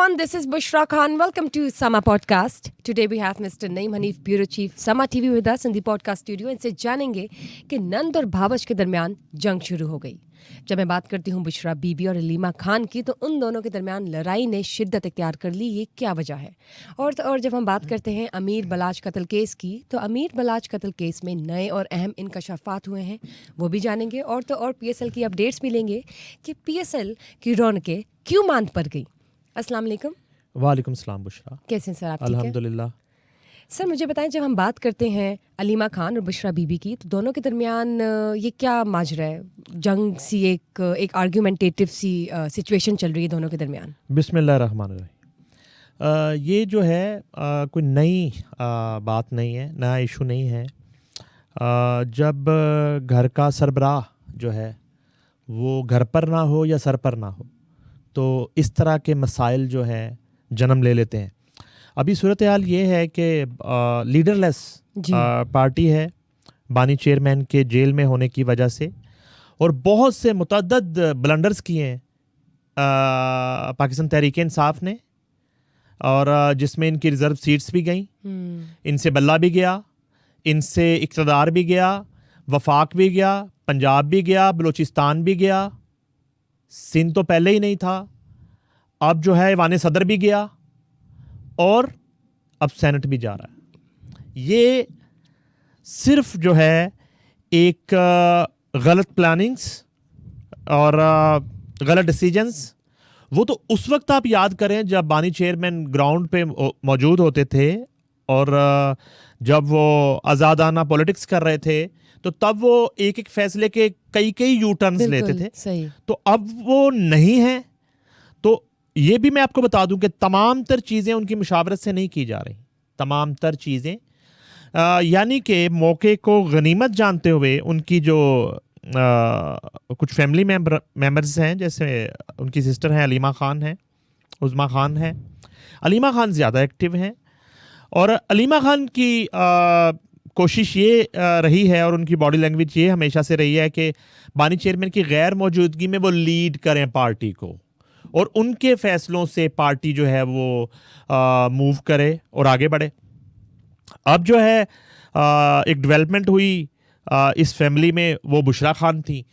everyone, this is Bushra Khan. Welcome to Sama Podcast. Today we have Mr. Naeem Hanif, Bureau Chief, Sama TV with us in the podcast studio. इनसे जानेंगे कि नंद और भावच के दरमियान जंग शुरू हो गई. जब मैं बात करती हूँ बुशरा बीबी और अलीमा खान की, तो उन दोनों के दरमियान लड़ाई ने शिद्दत इख्तियार कर ली. ये क्या वजह है? और जब हम बात करते हैं अमीर बलाच कत्ल केस की, तो अमीर बलाच कत्ल केस में नए और अहम इंकशाफात हुए हैं, वो भी जानेंगे. और PSL की अपडेट्स भी लेंगे कि PSL की रौनकें क्यों मांद पड़ गई. अस्सलाम वालेकुम. वालेकुम सलाम बुशरा. कैसे हैं सर आप? ठीक है अल्हम्दुलिल्लाह. सर मुझे बताएं, जब हम बात करते हैं अलीमा खान और बुशरा बीबी की, तो दोनों के दरमियान ये क्या माजरा है? जंग सी एक आर्ग्यूमेंटेटिव सी सिचुएशन चल रही है दोनों के दरमियान. बिस्मिल्लाहिर्रहमानिर्रहीम. ये जो है कोई नई बात नहीं है, नया इशू नहीं है. जब घर का सरबराह जो है वो घर पर ना हो या सर पर ना हो, तो इस तरह के मसाइल जो हैं जन्म ले लेते हैं. अभी सूरत हाल ये है कि लीडरलेस पार्टी है बानी चेयरमैन के जेल में होने की वजह से, और बहुत से मुतअद्दिद ब्लंडर्स किए हैं पाकिस्तान तहरीक इंसाफ ने, और जिसमें इनकी रिज़र्व सीट्स भी गई, इनसे बल्ला भी गया, इनसे इक़्तिदार भी गया, वफाक भी गया, पंजाब भी गया, बलूचिस्तान भी गया, सिंध तो पहले ही नहीं था, अब जो है ईवान सदर भी गया, और अब सेनेट भी जा रहा है. ये सिर्फ जो है एक गलत प्लानिंग्स और गलत डिसीजंस. वो तो उस वक्त आप याद करें जब बानी चेयरमैन ग्राउंड पे मौजूद होते थे, और जब वो आज़ादाना पॉलिटिक्स कर रहे थे, तो तब वो एक एक फैसले के कई यू टर्न्स लेते थे. सही. तो अब वो नहीं है. तो ये भी मैं आपको बता दूं कि तमाम तर चीज़ें उनकी मुशावरत से नहीं की जा रही. तमाम तर चीज़ें यानी कि मौके को गनीमत जानते हुए उनकी जो कुछ फैमिली मेंबर्स हैं, जैसे उनकी सिस्टर हैं अलीमा खान हैं, उज़मा खान हैं. अलीमा खान ज़्यादा एक्टिव हैं, और अलीमा खान की कोशिश ये रही है, और उनकी बॉडी लैंग्वेज ये हमेशा से रही है कि बानी चेयरमैन की गैर मौजूदगी में वो लीड करें पार्टी को, और उनके फैसलों से पार्टी जो है वो मूव करे और आगे बढ़े. अब जो है एक डेवलपमेंट हुई इस फैमिली में, वो बुशरा खान थी.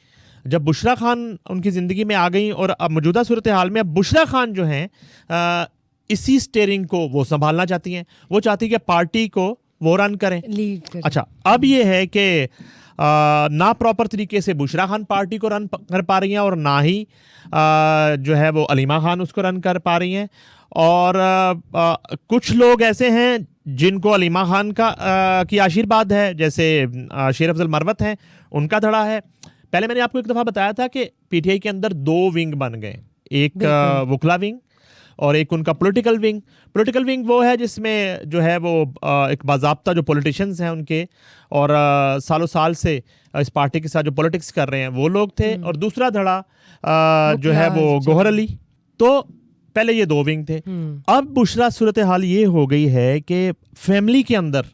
जब बुशरा खान उनकी ज़िंदगी में आ गई, और अब मौजूदा सूरत हाल में अब बुशरा खान जो हैं इसी स्टेयरिंग को वो संभालना चाहती हैं. वो चाहती है कि पार्टी को वो रन करें, लीड करें. अच्छा, अब ये है कि ना प्रॉपर तरीके से बुशरा खान पार्टी को रन कर पा रही हैं, और ना ही जो है वो अलीमा खान उसको रन कर पा रही हैं. और कुछ लोग ऐसे हैं जिनको अलीमा खान की आशीर्वाद है, जैसे शेर अफजल मरवत हैं, उनका धड़ा है. पहले मैंने आपको एक दफ़ा बताया था कि PTI के अंदर 2 विंग बन गए, एक वकला विंग और एक उनका पॉलिटिकल विंग. पॉलिटिकल विंग वो है जिसमें जो है वो एक बाज़ाब्ता जो पॉलिटिशियंस हैं उनके, और सालों साल से इस पार्टी के साथ जो पॉलिटिक्स कर रहे हैं वो लोग थे. और दूसरा धड़ा जो है वो गौहर अली. तो पहले ये 2 विंग थे. अब बुशरा सूरत हाल ये हो गई है कि फैमिली के अंदर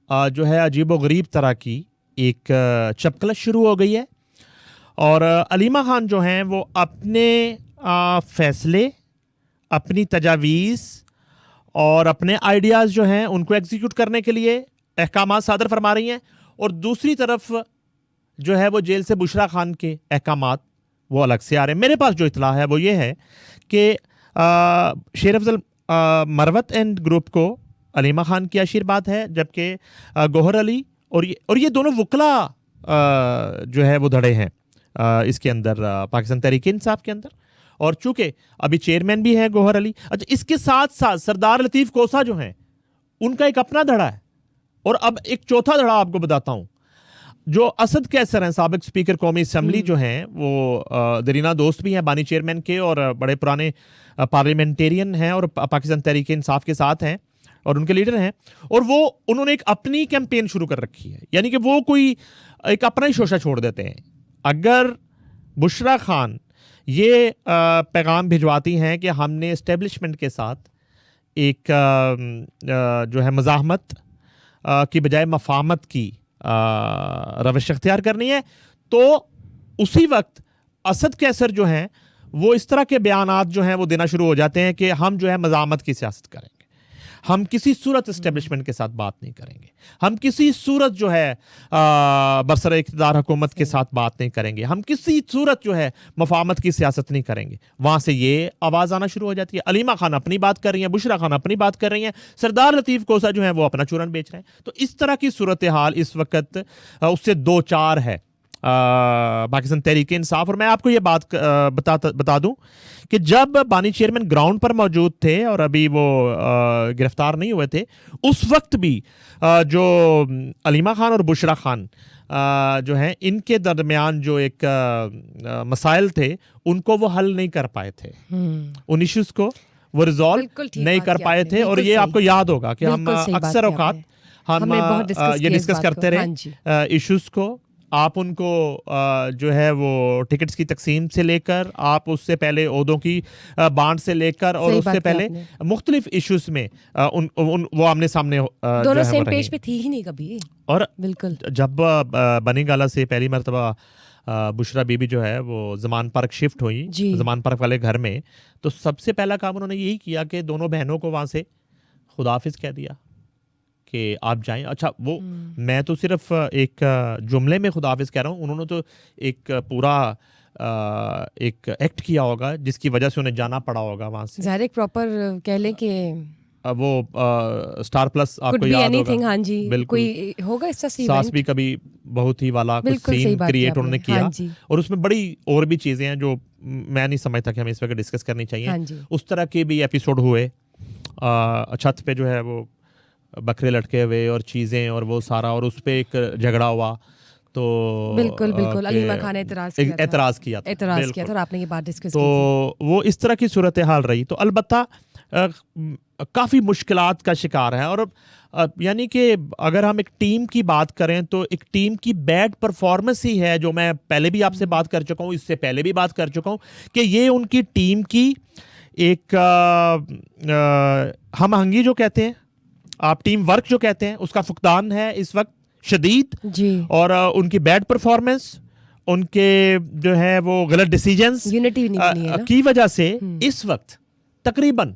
जो है अजीब व गरीब तरह की एक चपकलश शुरू हो गई है, और अलीमा खान जो हैं वो अपने फैसले, अपनी तजावीज़ और अपने आइडियाज़ जो हैं उनको एग्जीक्यूट करने के लिए अहकाम सादर फरमा रही हैं. और दूसरी तरफ जो है वो जेल से बुशरा खान के अहकामात वो अलग से आ रहे हैं. मेरे पास जो इतला है वो ये है कि शेर अफजल मरवत एंड ग्रुप को अलीमा खान की आशीर्वाद है, जबकि गौहर अली और ये दोनों वकला जो है वो धड़े हैं इसके अंदर, पाकिस्तान तहरीक इंसाफ के अंदर. और चूंकि अभी चेयरमैन भी है गौहर अली. अच्छा, इसके साथ साथ सरदार लतीफ़ कोसा जो हैं उनका एक अपना धड़ा है. और अब एक चौथा धड़ा आपको बताता हूं, जो असद कैसर हैं, साबिक स्पीकर कौमी असम्बली जो हैं, वो दरीना दोस्त भी हैं बानी चेयरमैन के, और बड़े पुराने पार्लियामेंटेरियन हैं, और पाकिस्तान तहरीक इंसाफ के साथ हैं, और उनके लीडर हैं. और वो उन्होंने एक अपनी कैंपेन शुरू कर रखी है, यानी कि वो कोई एक अपना ही शोशा छोड़ देते हैं. अगर बुशरा खान ये पैगाम भिजवाती हैं कि हमने इस्टेब्लिशमेंट के साथ एक जो है मज़ाहमत की बजाय मफामत की रविश अख्तियार करनी है, तो उसी वक्त असद कैसर जो हैं वो इस तरह के बयानात जो हैं वो देना शुरू हो जाते हैं कि हम जो है मज़ामत की सियासत करेंगे, हम किसी सूरत इस्टेब्लिशमेंट के साथ बात नहीं करेंगे, हम किसी सूरत जो है बरसर इक़्तिदार हुकूमत के साथ बात नहीं करेंगे, हम किसी सूरत जो है मफाहमत की सियासत नहीं करेंगे। वहाँ से ये आवाज़ आना शुरू हो जाती है। अलीमा खान अपनी बात कर रही हैं, बुशरा खान अपनी बात कर रही हैं, सरदार लतीफ़ कोसा जो है वो अपना चूरन बेच रहे हैं। तो इस तरह की सूरत हाल इस वक्त उससे दो चार है पाकिस्तान तहरीक इंसाफ। और मैं आपको ये बात बता दूं कि जब बानी चेयरमैन ग्राउंड पर मौजूद थे और अभी वो गिरफ्तार नहीं हुए थे, उस वक्त भी जो अलीमा खान और बुशरा खान जो हैं इनके दरमियान जो एक मसाइल थे उनको वो हल नहीं कर पाए थे, उन इश्यूज को वो रिजॉल्व नहीं कर पाए थे। और ये आपको याद होगा कि हम अक्सर औकात हम ये डिस्कस करते रहे इश्यूज को। आप उनको जो है वो टिकट्स की तकसीम से लेकर, आप उससे पहले ओहदों की बांट से लेकर और उससे पहले मुख्तलिफ इश्यूज में वो आमने सामने दोनों सेम पेज पे थी ही नहीं कभी। और बिल्कुल जब बनी गाला से पहली मरतबा बुशरा बीबी जो है वो जमान पार्क शिफ्ट हुई, जमान पार्क वाले घर में, तो सबसे पहला काम उन्होंने यही किया कि दोनों बहनों को वहाँ से खुदाफिज कह दिया कि आप जाएं। अच्छा, वो मैं तो सिर्फ एक जुमले में खुदाफिज कह रहा हूँ, उन्होंने तो एक पूरा एक एक्ट किया होगा जिसकी वजह से उन्हें जाना पड़ा होगा वहाँ से। ज़ाहिर एक प्रॉपर कह लें कि वो स्टार प्लस आपको याद होगा, हाँ जी, बिल्कुल कोई होगा इसका सास भी कभी बहुत ही वाला कुछ सीन क्रिएट उन्होंने किया। और उसमें बड़ी और भी चीज़ें हैं जो मैं नहीं समझता कि हमें इस वक्त डिस्कस करनी चाहिए। उस तरह के भी एपिसोड हुए, छत पे जो है वो बकरे लटके हुए और चीज़ें और वो सारा, और उस पर एक झगड़ा हुआ। तो बिल्कुल अलीमा खान ने एतराज़ किया था और आपने ये बात डिस्कस की तो वो इस तरह की सूरत हाल रही। तो अलबत्ता काफ़ी मुश्किलात का शिकार है। और यानी कि अगर हम एक टीम की बात करें तो एक टीम की बैड परफॉर्मेंस ही है, जो मैं पहले भी आपसे बात कर चुका हूँ, इससे पहले भी बात कर चुका हूँ, कि ये उनकी टीम की एक हम आहंगी जो कहते हैं, आप टीम वर्क जो कहते हैं, उसका फुकदान है इस वक्त शदीद जी। और उनकी बैड परफॉर्मेंस, उनके जो है वो गलत डिसीजंस की वजह से इस वक्त तकरीबन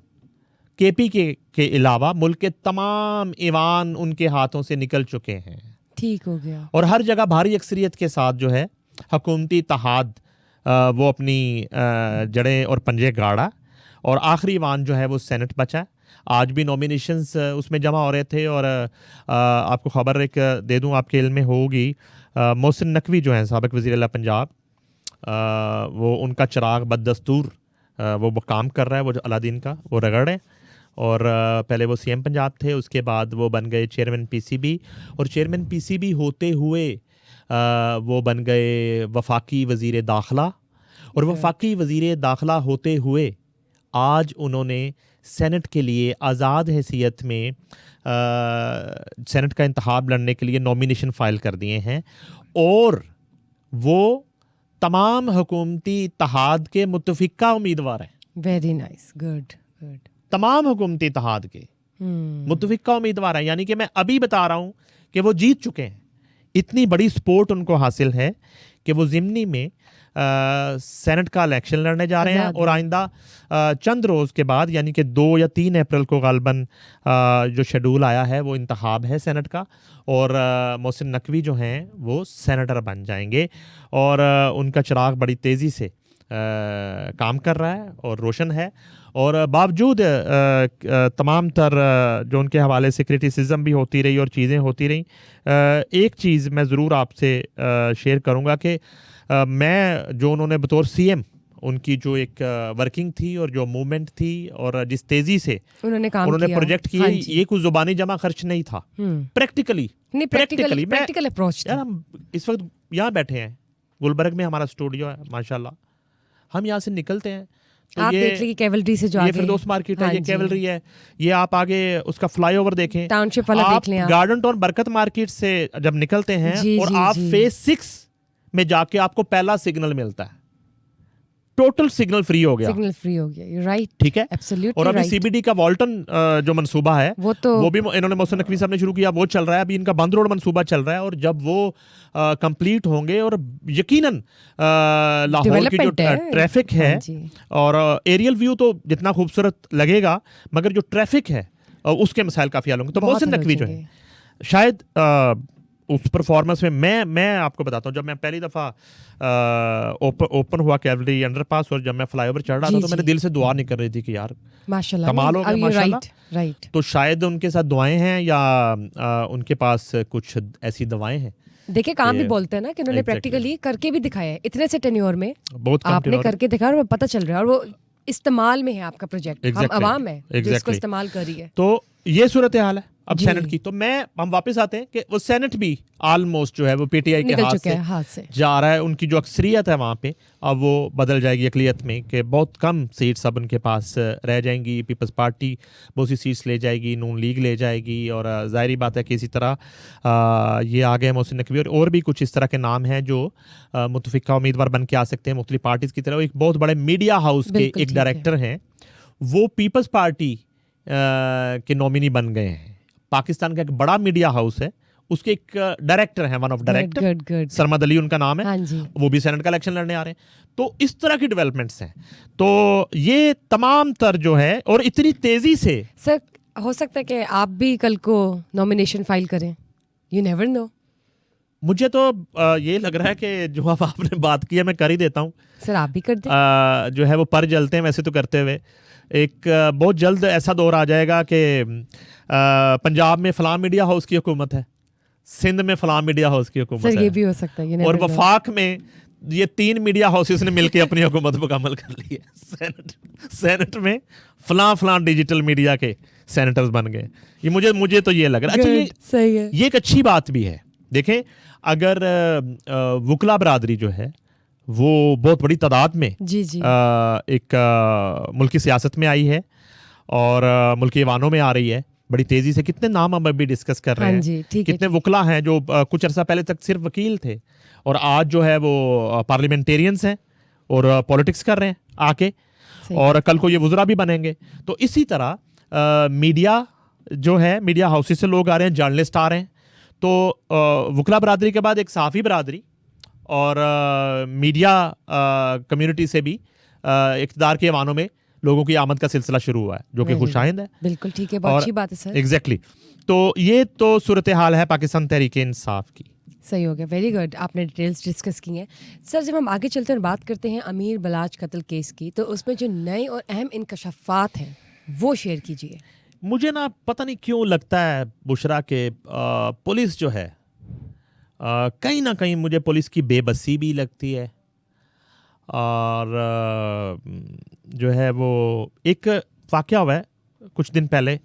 केपी के अलावा मुल्क के तमाम ईवान उनके हाथों से निकल चुके हैं। ठीक हो गया। और हर जगह भारी अक्सरियत के साथ जो है हुकूमती इत्तेहाद वो अपनी जड़ें और पंजे गाड़ा, और आखिरी ईवान जो है वो सेनेट बचा। आज भी नॉमिनेशंस उसमें जमा हो रहे थे। और आपको ख़बर एक दे दूं, आपके इल्म में होगी, मोहसिन नकवी जो हैं साबिक वज़ीर आला पंजाब, वो उनका चिराग बददस्तूर वो काम कर रहा है, वो जो अलादीन का वो रगड़ है। और पहले वो सीएम पंजाब थे, उसके बाद वो बन गए चेयरमैन पीसीबी, और चेयरमैन पीसीबी होते हुए वो बन गए वफाकी वज़ीर दाखिला, और वफाकी वज़ीर दाखिला होते हुए आज उन्होंने सेनेट के लिए आज़ाद हैसियत में सेनेट का इंतखाब लड़ने के लिए नॉमिनेशन फाइल कर दिए हैं। और वो तमाम हुकूमती इत्तेहाद के मुतफिका उम्मीदवार हैं। Very nice, good good. तमाम हुकूमती इत्तेहाद के मुतफिका उम्मीदवार हैं, यानी कि मैं अभी बता रहा हूँ कि वो जीत चुके हैं। इतनी बड़ी सपोर्ट उनको हासिल है कि वो ज़िमनी में सेनेट का इलेक्शन लड़ने जा रहे हैं। और आइंदा चंद रोज़ के बाद, यानी कि 2 या 3 अप्रैल को गालबन जो शेड्यूल आया है वो इंतखाब है सेनेट का, और मोहसिन नकवी जो हैं वो सेनेटर बन जाएंगे। और उनका चिराग बड़ी तेज़ी से काम कर रहा है और रोशन है। और बावजूद तमाम तर जो उनके हवाले से क्रिटिसिज्म भी होती रही और चीज़ें होती रही, एक चीज़ मैं ज़रूर आपसे शेयर करूँगा कि मैं जो उन्होंने बतौर सीएम उनकी जो एक वर्किंग थी और जो मूवमेंट थी और जिस तेजी से उन्होंने प्रोजेक्ट किए, ये कुछ जुबानी जमा खर्च नहीं था, प्रैक्टिकल अप्रोच। यार हम इस वक्त यहाँ बैठे हैं, गुलबर्ग में हमारा स्टूडियो है माशाल्लाह, हम यहाँ से निकलते हैं तो आप देख लीजिए कैवलरी से जो ये फिरदौस मार्केट है, ये कैवलरी है, ये आप आगे उसका फ्लाईओवर देखें, टाउनशिप वाला देख लें, गार्डन टाउन बरकत मार्केट से जब निकलते हैं और आप फेज 6 में जाके आपको पहला सिग्नल मिलता है, टोटल सिग्नल फ्री हो गया, सिग्नल फ्री हो गया, यू राइट, ठीक है। एब्सोल्युटली और अभी राइट। सीबीडी का वॉल्टन जो मंसूबा है वो तो वो भी इन्होंने मोहसिन नकवी साहब ने शुरू किया, वो चल रहा है। अभी इनका बंद रोड मंसूबा चल रहा है, और जब वो कंप्लीट होंगे, और यकीनन लाहौर की जो Development है। ट्रैफिक है, हाँ जी। और एरियल व्यू तो जितना खूबसूरत लगेगा, मगर जो ट्रैफिक है उसके मसाइल काफी हल होंगे। तो बहुत मोहसिन हल हो नकवी जो जाएंगे। है शायद उस परफॉर्मेंस में मैं आपको बताता हूँ, जब मैं पहली दफ़ा ओपन हुआ कैवलरी अंडरपास, और जब मैं फ्लाईओवर चढ़ रहा जी, था, तो मैंने जी। दिल से दुआ नहीं कर रही थी कि यार माशाल्लाह, कमाल हो गया, नहीं, माशाल्लाह। Right right. तो शायद उनके साथ दुआएं हैं, या उनके पास कुछ ऐसी दवाएं हैं। देखिए काम भी ये- बोलते हैं ना कि उन्होंने Exactly. प्रैक्टिकली करके भी दिखाया है, इतने से टेन्योर में बहुत कम आपने tenure है। करके दिखाया, और वो पता चल रहा है, और वो इस्तेमाल में है आपका प्रोजेक्ट। हम Exactly. अवाम है जो इसको Exactly. इस्तेमाल कर रही है। तो ये सूरत हाल है अब जी। सेनेट की। तो हम वापस आते हैं कि वो सेनेट भी ऑलमोस्ट जो है वो पीटीआई के निकल हाथ चुका से है हाथ से। जा रहा है। उनकी जो अक्सरियत है वहाँ पे, अब वो बदल जाएगी अकलियत में, कि बहुत कम सीट्स अब उनके पास रह जाएंगी। पीपल्स पार्टी बहुत सी सीट्स ले जाएगी, नून लीग ले जाएगी, और ज़ाहिरी बात है कि इसी तरह ये आ गए मोहसिन नकवी, और भी कुछ इस तरह के नाम हैं जो मुतफिका उम्मीदवार बन के आ सकते हैं मुख्तलिफ पार्टीज़ की तरह। एक बहुत बड़े मीडिया हाउस के बिल्कुल एक ठीक है। डायरेक्टर हैं, वो पीपल्स पार्टी के नॉमिनी बन गए हैं। पाकिस्तान का एक बड़ा मीडिया हाउस है, उसके एक डायरेक्टर हैं, one of director, good good. Sarmad Ali उनका नाम है। हाँ जी। वो भी सेनेट का इलेक्शन लड़ने आ रहे हैं। तो इस तरह की डेवलपमेंट्स हैं। तो ये तमाम तर जो है, और इतनी तेजी से सर हो सकता है कि आप भी कल को नॉमिनेशन फाइल करें, यू नेवर नो। मुझे तो ये लग रहा है कि जो अब आपने बात की है मैं कर ही देता हूँ। सर आप भी कर दें। जो है वो पर जलते हैं वैसे तो करते हुए। एक बहुत जल्द ऐसा दौर आ जाएगा कि पंजाब में फलां मीडिया हाउस की हुकूमत है, सिंध में फलां मीडिया हाउस की हुकूमत सर है, ये भी हो सकता है, you और never know। वफाक में ये 3 मीडिया हाउसेस ने मिलकर अपनी हुकूमत मुकम्मल कर ली है। सेनेट में फलां डिजिटल मीडिया के सेनेटर्स बन गए। ये मुझे तो ये लग रहा है। अच्छा, Good, सही है। ये एक अच्छी बात भी है। देखें, अगर वकला बरादरी जो है वो बहुत बड़ी तादाद में जी जी। एक मुल्की सियासत में आई है, और मुल्की ऐवानों में आ रही है बड़ी तेजी से। कितने नाम हम अभी डिस्कस कर रहे हाँ हैं, जी, ठीक है, कितने वकला हैं जो कुछ अरसा पहले तक सिर्फ वकील थे, और आज जो है वो पार्लियामेंटेरियंस हैं और पॉलिटिक्स कर रहे हैं आके, सही। और कल को ये वज़रा भी बनेंगे। तो इसी तरह मीडिया जो है, मीडिया हाउसेस से लोग आ रहे हैं, जर्नलिस्ट आ रहे हैं। तो वकला बरादरी के बाद एक सहाफ़ी बरादरी और मीडिया कम्युनिटी से भी इक़्तिदार के ऐवानों में लोगों की आमद का सिलसिला शुरू हुआ है, जो कि Very खुशाइंद है। बिल्कुल ठीक है, बहुत और अच्छी बात है सर। एग्जैक्टली। तो ये तो सूरत हाल है पाकिस्तान तहरीक इंसाफ की। सही हो गया, वेरी गुड, आपने डिटेल्स डिस्कस की हैं। सर जब हम आगे चलते हैं और बात करते हैं अमीर बलाच कत्ल केस की, तो उसमें जो नए और अहम इंकशाफात हैं वो शेयर कीजिए। मुझे ना पता नहीं क्यों लगता है बुशरा के पुलिस जो है, कहीं ना कहीं मुझे पुलिस की बेबसी भी लगती है। और जो है वो एक वाक़या हुआ है कुछ दिन पहले,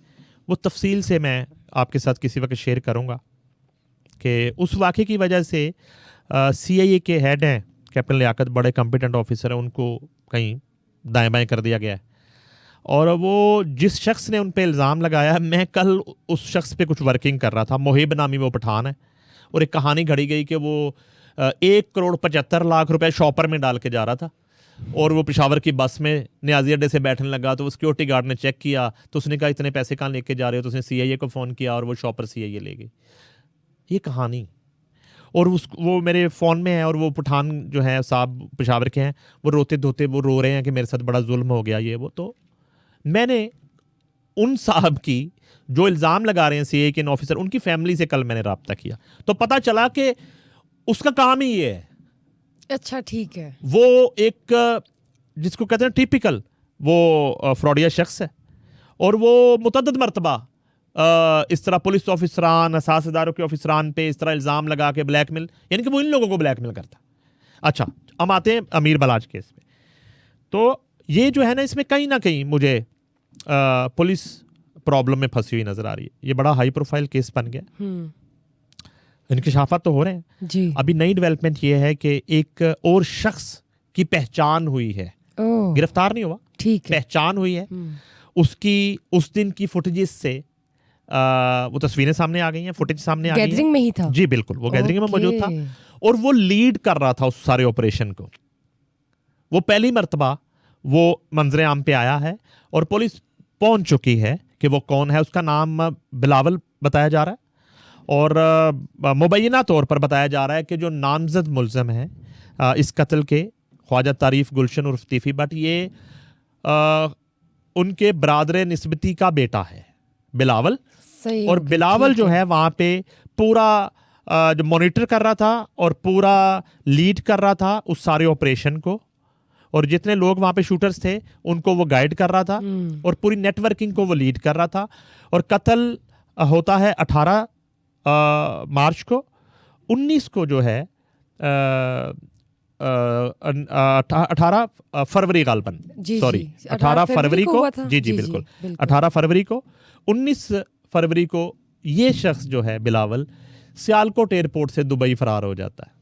वो तफसील से मैं आपके साथ किसी वक्त शेयर करूँगा कि उस वाक़े की वजह से CIA के हेड हैं कैप्टन लियाकत, बड़े कॉम्पिटेंट ऑफिसर हैं, उनको कहीं दाएं बाएं कर दिया गया है। और वो जिस शख्स ने उन पे इल्ज़ाम लगाया, मैं कल उस शख्स पे कुछ वर्किंग कर रहा था, मोहिब नामी वो पठान है, और एक कहानी घड़ी गई कि वो 1,75,00,000 रुपए शॉपर में डाल के जा रहा था, और वो पेशावर की बस में न्याजी अड्डे से बैठने लगा, तो वो सिक्योरिटी गार्ड ने चेक किया, तो उसने कहा इतने पैसे कहाँ लेके जा रहे हो, तो उसने CIA को फ़ोन किया और वो शॉपर CIA ले गई। ये कहानी, और वो मेरे फ़ोन में है, और वो पठान जो है साहब पेशावर के हैं, वो रोते धोते वो रो रहे हैं कि मेरे साथ बड़ा जुल्म हो गया ये वो। तो मैंने उन साहब की जो इल्ज़ाम लगा रहे हैं CIA के ऑफिसर, उनकी फैमिली से कल मैंने रब्ता किया, तो पता चला कि उसका काम ही ये है। अच्छा ठीक है। वो एक जिसको कहते हैं टिपिकल वो फ्रॉडिया शख्स है, और वो मुतअद्दिद मरतबा इस तरह पुलिस ऑफिसरान, असासदारों के ऑफिसरान पे इस तरह इल्ज़ाम लगा के ब्लैकमेल, यानी कि वो इन लोगों को ब्लैकमेल करता। अच्छा, हम आते हैं अमीर बलाच केस में। तो ये जो है ना, इसमें कहीं ना कहीं मुझे पुलिस प्रॉब्लम में फंसी हुई नजर आ रही है। ये बड़ा हाई प्रोफाइल केस बन गया, इंकशाफात तो हो रहे हैं जी। अभी। नई डेवलपमेंट ये है कि एक और शख्स की पहचान हुई है, ओह गिरफ्तार नहीं हुआ, ठीक है। पहचान हुई है उसकी। उस दिन की फुटेजेस से वो तस्वीरें सामने आ गई हैं, फुटेज सामने आ गई गैदरिंग है। में ही था। जी बिल्कुल, वो गैदरिंग में मौजूद था, ओके। और वो लीड कर रहा था उस सारे ऑपरेशन को। वो पहली मर्तबा वो मंजर आम पे आया है और पुलिस पहुंच चुकी है कि वो कौन है। उसका नाम बिलावल बताया जा रहा है और मुबैना तौर पर बताया जा रहा है कि जो नामजद मुल्ज़म है इस कत्ल के, ख्वाजा तारीफ गुलशन उर्फ तीफी बट, ये उनके बरादर निस्बती का बेटा है बिलावल। सही और हो गया, बिलावल ठीक जो है वहाँ पे पूरा जो मॉनिटर कर रहा था और पूरा लीड कर रहा था उस सारे ऑपरेशन को, और जितने लोग वहाँ पे शूटर्स थे उनको वो गाइड कर रहा था और पूरी नेटवर्किंग को वो लीड कर रहा था। और कत्ल होता है 18 मार्च को। 19 को जो है 18 फरवरी गालबन, जी, सॉरी जी, 18 फरवरी को, हुआ था। जी जी बिल्कुल 18 फरवरी को। 19 फरवरी को ये शख्स जो है बिलावल सियालकोट एयरपोर्ट से दुबई फरार हो जाता है।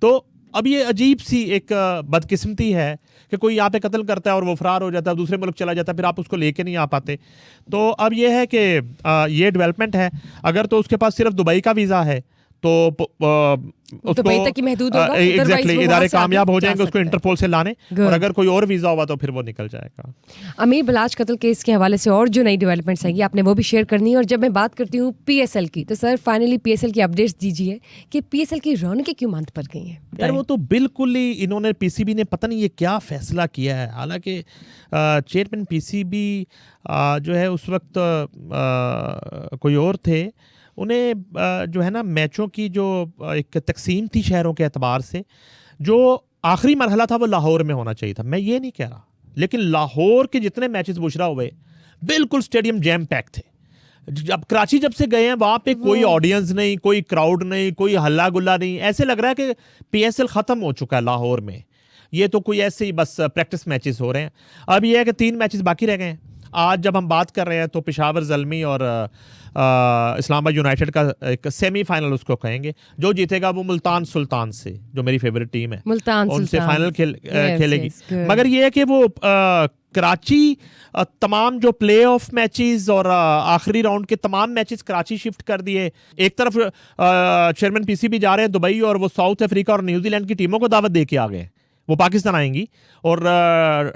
तो अब ये अजीब सी एक बदकिस्मती है कि कोई यहाँ पे कत्ल करता है और वो फरार हो जाता है, दूसरे मुल्क चला जाता है, फिर आप उसको लेके नहीं आ पाते। तो अब ये है कि ये डेवलपमेंट है। अगर तो उसके पास सिर्फ दुबई का वीज़ा है तो उसको दुबई तक ही महदूद होगा, एग्जैक्टली otherwise वो इदारे वहाँ से कामयाब आगे हो जा जाएंगे उसको सकता है। इंटरपोल से लाने, Good. और अगर कोई और वीज़ा हुआ तो फिर वो निकल जाएगा। अमीर बलाच कत्ल केस के हवाले से और जो नई डेवलपमेंट्स आएंगी आपने वो भी शेयर करनी है। और जब मैं बात करती हूँ पीएसएल की, तो सर फाइनली पीएसएल की अपडेट्स दीजिए कि पीएसएल की रौनकें क्यों मंद पर गई हैं। यार वो तो बिल्कुल ही इन्होंने, पीसीबी ने पता नहीं ये क्या फैसला किया है। हालांकि चेयरमैन पीसीबी जो है उस वक्त कोई और थे, उन्हें जो है ना मैचों की जो एक तकसीम थी शहरों के एतबार से, जो आखिरी मरहला था वो लाहौर में होना चाहिए था। मैं ये नहीं कह रहा, लेकिन लाहौर के जितने मैचेस बुशरा हुए बिल्कुल स्टेडियम जैम पैक थे। अब कराची जब से गए हैं वहाँ पे कोई ऑडियंस नहीं, कोई क्राउड नहीं, कोई हल्ला गुल्ला नहीं। ऐसे लग रहा है कि पीएसएल ख़त्म हो चुका है लाहौर में। ये तो कोई ऐसे ही बस प्रैक्टिस मैचेस हो रहे हैं। अब ये है कि 3 मैचेस बाकी रह गए हैं। आज जब हम बात कर रहे हैं तो पेशावर ज़ल्मी और इस्लामाबाद यूनाइटेड का एक सेमीफाइनल उसको कहेंगे। जो जीतेगा वो मुल्तान सुल्तान से, जो मेरी फेवरेट टीम है, मुल्तान उनसे सुल्तान। फाइनल खेलेगी। yes, good. मगर ये है कि वो कराची तमाम जो प्ले ऑफ मैचेस और आखिरी राउंड के तमाम मैचेस कराची शिफ्ट कर दिए। एक तरफ चेयरमैन पीसीबी जा रहे हैं दुबई और वो साउथ अफ्रीका और न्यूजीलैंड की टीमों को दावत दे के आ गए। वो पाकिस्तान आएंगी और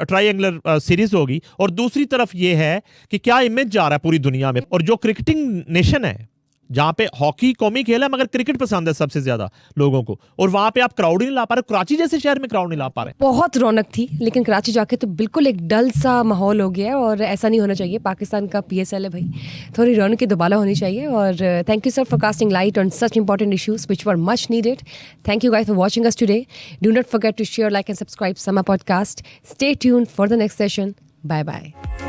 ट्रायंगुलर सीरीज होगी। और दूसरी तरफ ये है कि क्या इमेज जा रहा है पूरी दुनिया में। और जो क्रिकेटिंग नेशन है, जहाँ पे हॉकी कौमी खेल है मगर क्रिकेट पसंद है सबसे ज्यादा लोगों को, और वहाँ पे आप क्राउड ही नहीं ला पा रहे। कराची जैसे शहर में क्राउड नहीं ला पा रहे। बहुत रौनक थी, लेकिन कराची जाके तो बिल्कुल एक डल सा माहौल हो गया है और ऐसा नहीं होना चाहिए। पाकिस्तान का पीएसएल है भाई, थोड़ी रौनक दोबारा होनी चाहिए। और thank you sir for casting light on such important issues which were much needed. Thank you guys for watching us today. Do not forget to share, like and subscribe Samaa podcast. Stay tuned for the next session. Bye bye.